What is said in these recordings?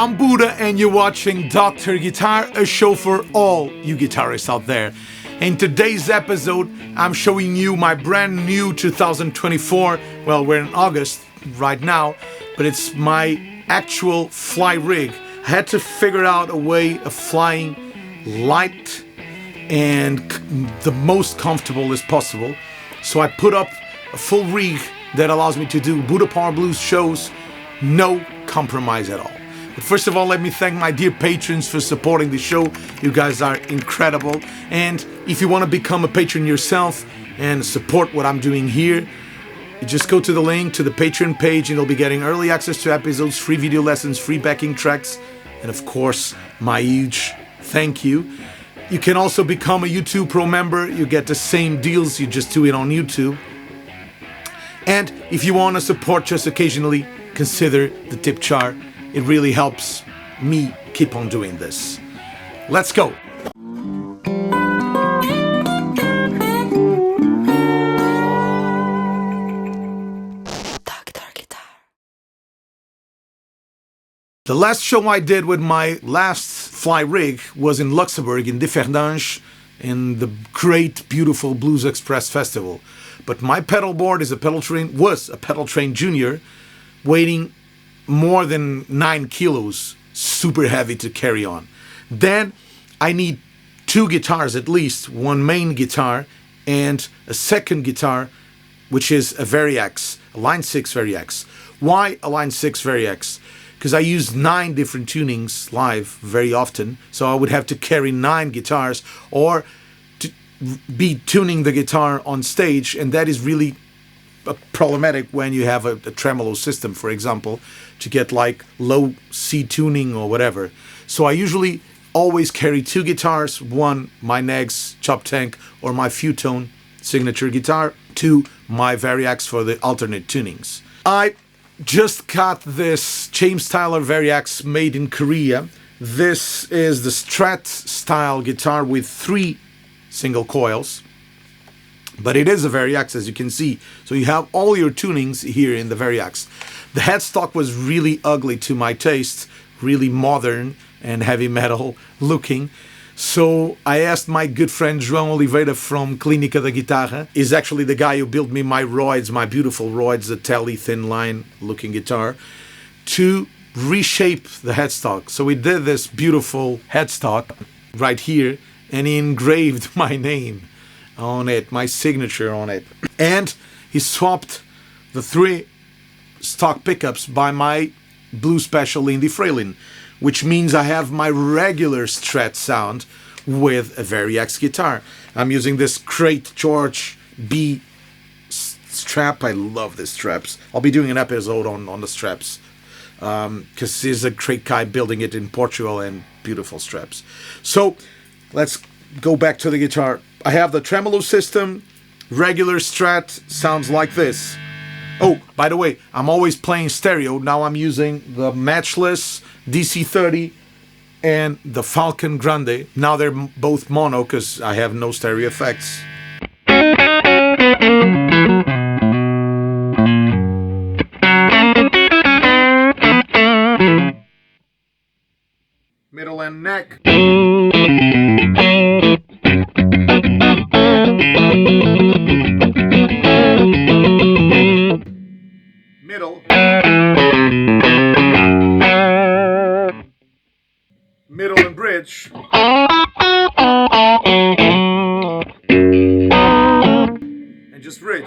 I'm Budda and you're watching Dr. Guitar, a show for all you guitarists out there. In today's episode, I'm showing you my brand new 2024, well, we're in August right now, but it's my actual fly rig. I had to figure out a way of flying light and the most comfortable as possible. So I put up a full rig that allows me to do Budda Power Blues shows, no compromise at all. But first of all, let me thank my dear patrons for supporting the show. You guys are incredible. And if you want to become a patron yourself and support what I'm doing here, you just go to the link to the Patreon page and you'll be getting early access to episodes, free video lessons, free backing tracks, and of course, my huge thank you. You can also become a YouTube Pro member. You get the same deals, you just do it on YouTube. And if you want to support just occasionally, consider the tip jar. It really helps me keep on doing this. Let's go. The last show I did with my last fly rig was in Luxembourg, in Differdange, in the great, beautiful Blues Express Festival. But my pedalboard was a pedal train junior, weighing more than 9 kilos, super heavy to carry on. Then I need two guitars at least, one main guitar and a second guitar, which is a Variax, a Line 6 Variax. Why a Line 6 Variax? Because I use 9 different tunings live very often, so I would have to carry 9 guitars or to be tuning the guitar on stage, and that is really problematic when you have a tremolo system, for example, to get like low C tuning or whatever. So I usually always carry 2 guitars, one my Negs Chop Tank or my Fulltone signature guitar, 2 my Variax for the alternate tunings. I just got this James Tyler Variax made in Korea. This is the strat style guitar with 3 single coils. But it is a Variax, as you can see. So you have all your tunings here in the Variax. The headstock was really ugly to my taste, really modern and heavy metal looking. So I asked my good friend João Oliveira from Clínica da Guitarra, is actually the guy who built me my Roids, my beautiful Roids, the Tele thin line looking guitar, to reshape the headstock. So we did this beautiful headstock right here, and he engraved my name on it, my signature on it. And he swapped the 3 stock pickups by my Blue Special Lindy Fralin, which means I have my regular strat sound with a Variax guitar. I'm using this Crate George B strap. I love the straps. I'll be doing an episode on the straps because there's a great guy building it in Portugal, and beautiful straps. So let's go back to the guitar. I have the tremolo system, regular strat, sounds like this. Oh, by the way, I'm always playing stereo. Now I'm using the Matchless DC30 and the Falcon Grande. Now they're both mono because I have no stereo effects. Middle and neck. Middle. Middle and bridge. And just bridge.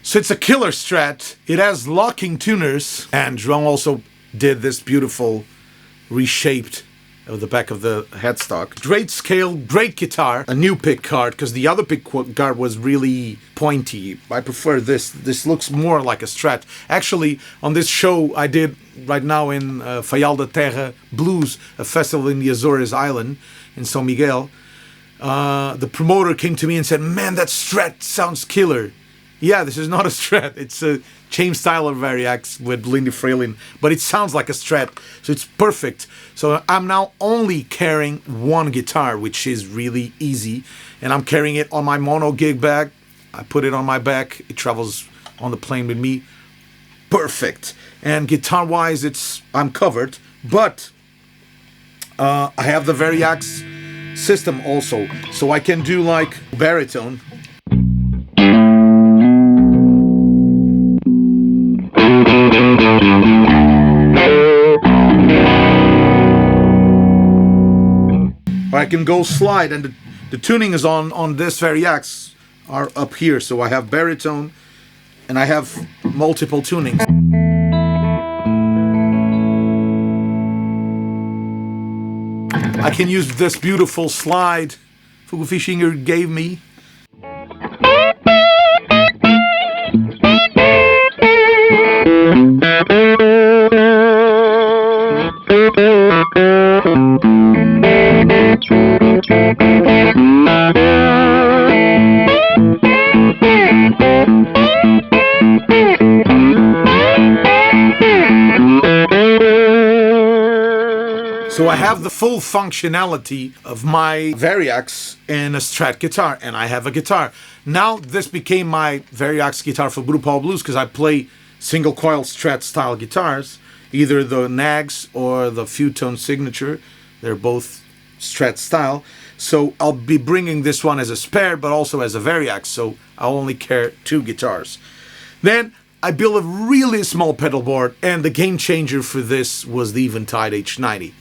So it's a killer strat. It has locking tuners, and João also did this beautiful reshaped of the back of the headstock. Great scale, great guitar. A new pickguard, because the other pickguard was really pointy. I prefer this. This looks more like a strat. Actually, on this show I did right now in Eventide Terra Blues, a festival in the Azores Island in São Miguel, the promoter came to me and said, "Man, that strat sounds killer." Yeah, this is not a Strat. It's a chain styler Variax with Lindy Fralin, but it sounds like a Strat, so it's perfect. So I'm now only carrying one guitar, which is really easy, and I'm carrying it on my mono gig bag. I put it on my back. It travels on the plane with me. Perfect. And guitar-wise, I'm covered, but I have the Variax system also, so I can do like baritone. Or I can go slide, and the tuning is on this Variax are up here, so I have baritone and I have multiple tunings. I can use this beautiful slide Fischinger gave me. So I have the full functionality of my Variax and a Strat guitar, and I have a guitar. Now this became my Variax guitar for Budda Blues because I play single coil Strat style guitars, either the Nags or the Fulltone Signature. They're both Strat style. So I'll be bringing this one as a spare, but also as a Variax, so I'll only carry two guitars. Then I built a really small pedal board, and the game changer for this was the Eventide H90.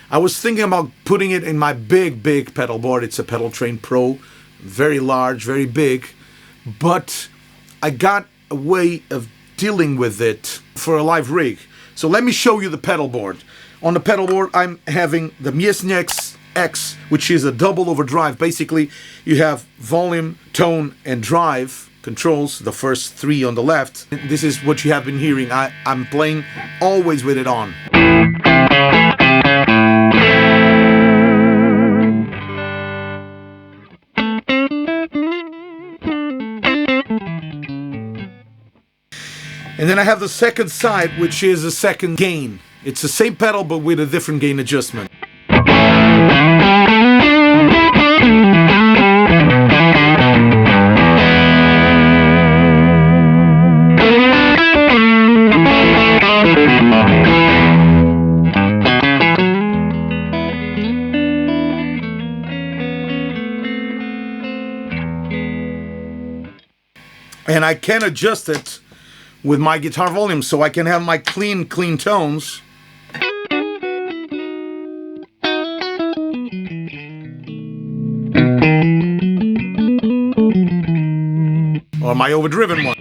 I was thinking about putting it in my big pedal board. It's a Pedal Train Pro, very large, very big, but I got a way of dealing with it for a live rig. So let me show you the pedal board. On the pedal board, I'm having the Miesnieks X, which is a double overdrive. Basically, you have volume, tone, and drive controls, the first three on the left. This is what you have been hearing. I'm playing always with it on. And then I have the second side, which is a second gain. It's the same pedal, but with a different gain adjustment. And I can adjust it with my guitar volume, so I can have my clean tones. Or my overdriven one.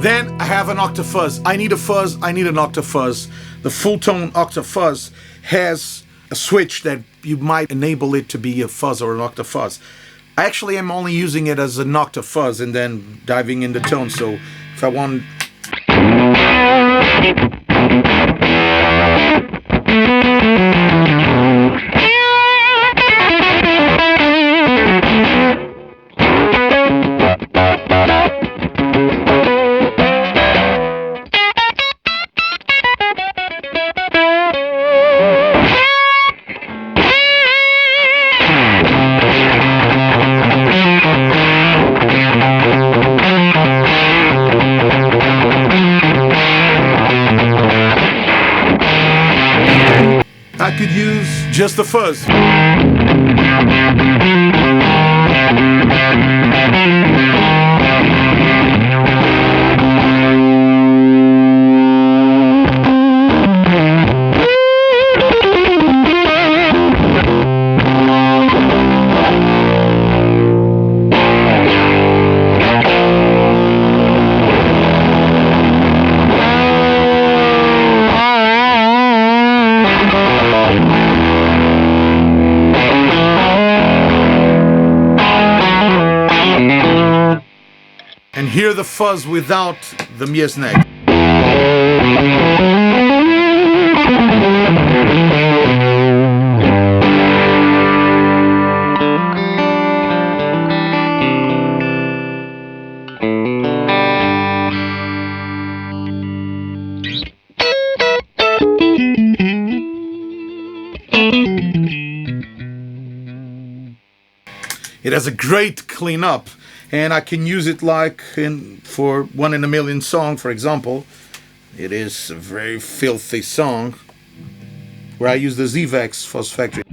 Then I have an OctaFuzz. I need a fuzz, I need an OctaFuzz. The Fulltone OctaFuzz has a switch that you might enable it to be a fuzz or an OctaFuzz. Actually, I'm only using it as an OctaFuzz and then diving into tone. So if I want... I could use just the fuzz. And hear the fuzz without the Miesnieks. It has a great cleanup, and I can use it like for 1 in a Million song, for example. It is a very filthy song where I use the ZVEX Fuzz Factory.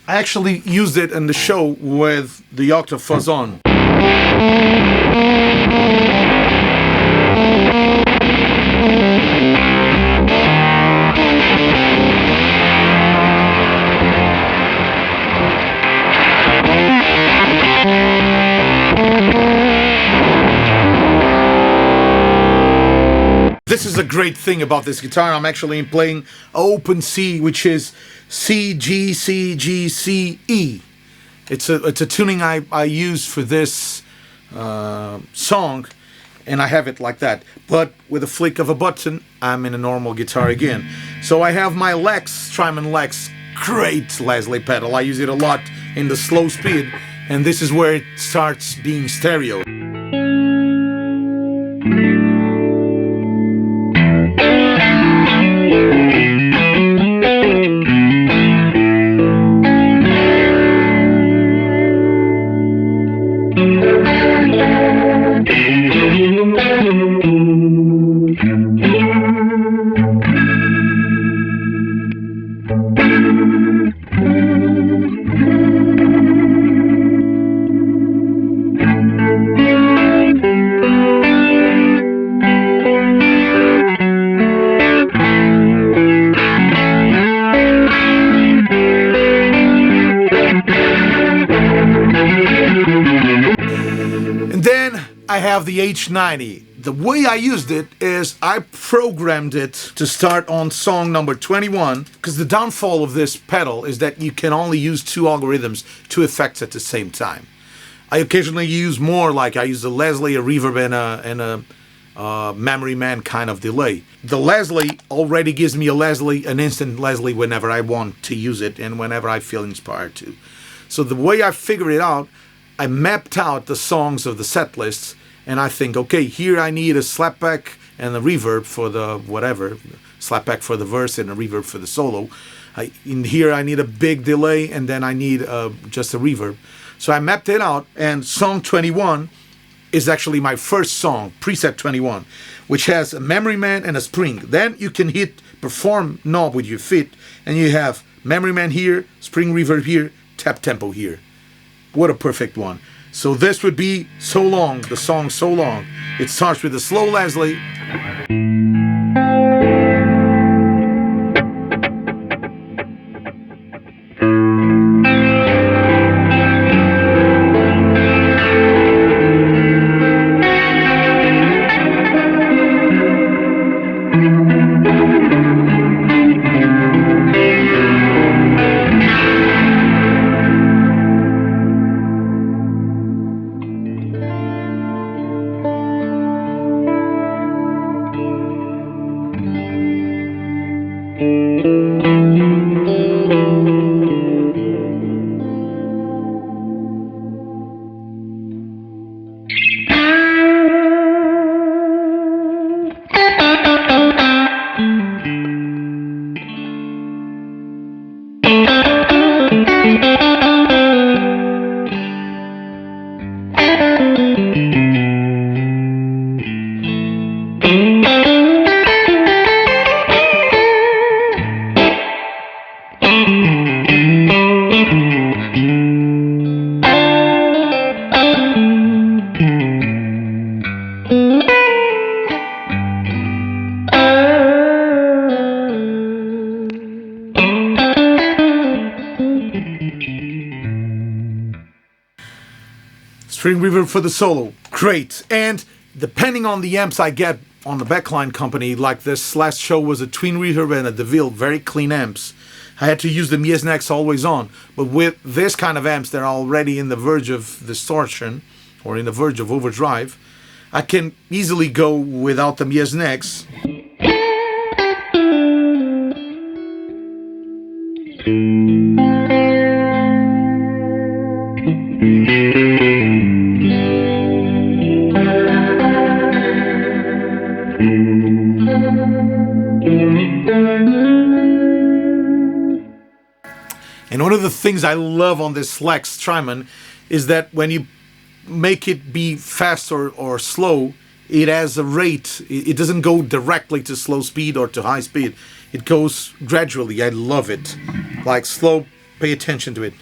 I actually used it in the show with the OctaFuzz on. This is a great thing about this guitar. I'm actually playing open C, which is C, G, C, G, C, E. It's a tuning I use for this song, and I have it like that. But with a flick of a button, I'm in a normal guitar again. So I have my Lex, Strymon Lex, great Leslie pedal. I use it a lot in the slow speed, and this is where it starts being stereo. I have the H90. The way I used it is I programmed it to start on song number 21, because the downfall of this pedal is that you can only use 2 algorithms, 2 effects at the same time. I occasionally use more, like I use a Leslie, a reverb, and a memory man kind of delay. The Leslie already gives me an instant Leslie whenever I want to use it and whenever I feel inspired to. So the way I figured it out, I mapped out the songs of the set lists, and I think, okay, here I need a slapback and a reverb for the whatever, slapback for the verse and a reverb for the solo. In here I need a big delay, and then I need just a reverb. So I mapped it out, and song 21 is actually my first song, preset 21, which has a memory man and a spring. Then you can hit perform knob with your feet, and you have memory man here, spring reverb here, tap tempo here. What a perfect one. So this would be So Long, the song So Long. It starts with a slow Leslie. String reverb for the solo, great. And depending on the amps I get on the backline company, like this last show was a twin reverb and a DeVille, very clean amps. I had to use the Miesnieks always on, but with this kind of amps, they're already in the verge of distortion or in the verge of overdrive. I can easily go without the Miesnieks. And one of the things I love on this Lex Strymon is that when you make it be fast or slow, it has a rate. It doesn't go directly to slow speed or to high speed. It goes gradually. I love it. Like slow, pay attention to it.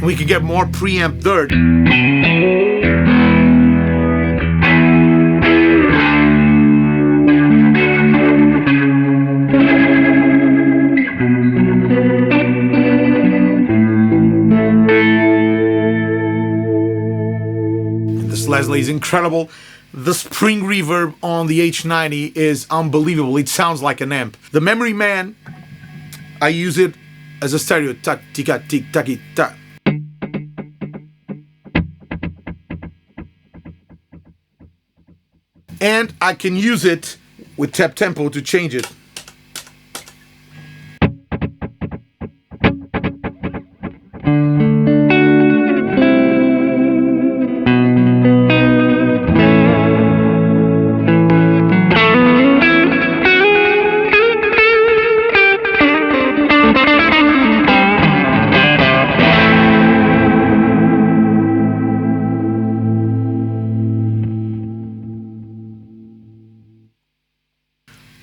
We can get more preamp dirt. And this Leslie is incredible. The spring reverb on the H90 is unbelievable. It sounds like an amp. The Memory Man, I use it as a stereo. Tak, tika, tik, taki, tak. And I can use it with tap tempo to change it.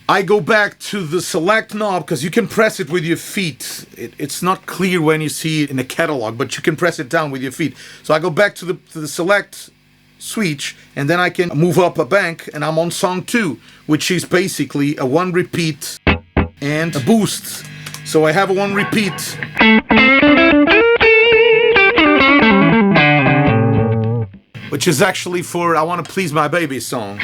I go back to the select knob because you can press it with your feet. It's not clear when you see it in the catalog, but you can press it down with your feet. So I go back to the select switch, and then I can move up a bank, and I'm on song 2, which is basically a 1 repeat and a boost. So I have a 1 repeat. Which is actually for I Want to Please My Baby song.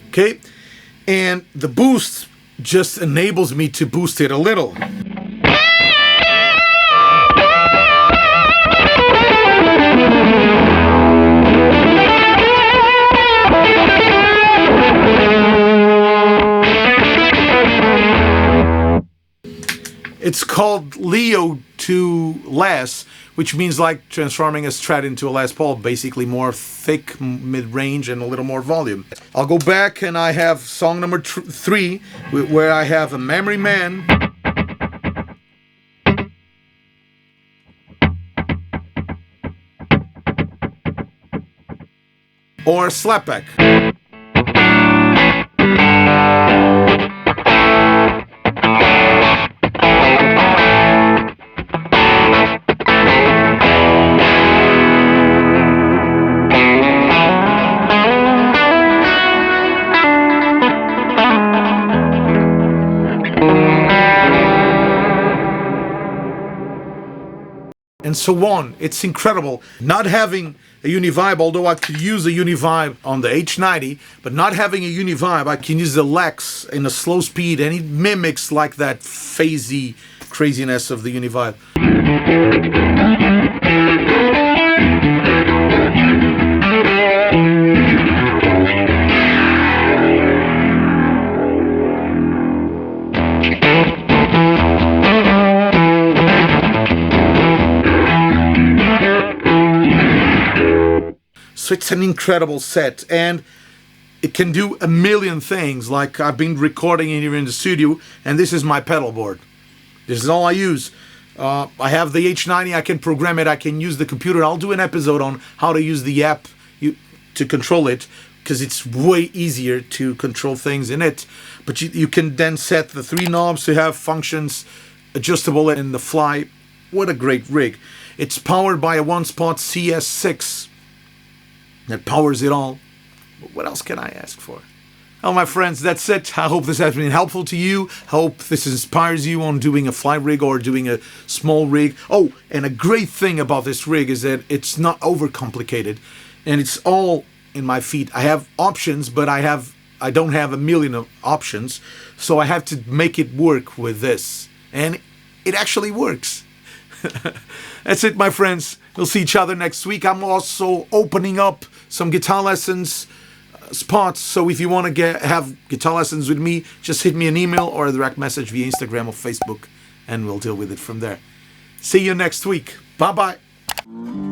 Okay, and the boost just enables me to boost it a little. It's called Leo to Les, which means like transforming a Strat into a Les Paul, basically more thick mid-range and a little more volume. I'll go back and I have song number 3, where I have a Memory Man. Or a slapback. And so on. It's incredible. Not having a Univibe, although I could use a Univibe on the H90, but not having a Univibe, I can use the Lex in a slow speed, and it mimics like that phasey craziness of the Univibe. So it's an incredible set, and it can do a million things. Like I've been recording it here in the studio, and this is my pedal board. This is all I use. I have the H90. I can program it. I can use the computer. I'll do an episode on how to use the app to control it, because it's way easier to control things in it. But you can then set the 3 knobs to have functions adjustable in the fly. What a great rig. It's powered by a one-spot CS6 that powers it all. What else can I ask for? Well, my friends, that's it. I hope this has been helpful to you. I hope this inspires you on doing a fly rig or doing a small rig. Oh, and a great thing about this rig is that it's not overcomplicated, and it's all in my feet. I have options, but I don't have a million of options, so I have to make it work with this, and it actually works. That's it, my friends. We'll see each other next week. I'm also opening up some guitar lessons spots, so if you want to have guitar lessons with me, just hit me an email or a direct message via Instagram or Facebook, and we'll deal with it from there. See you next week. Bye bye.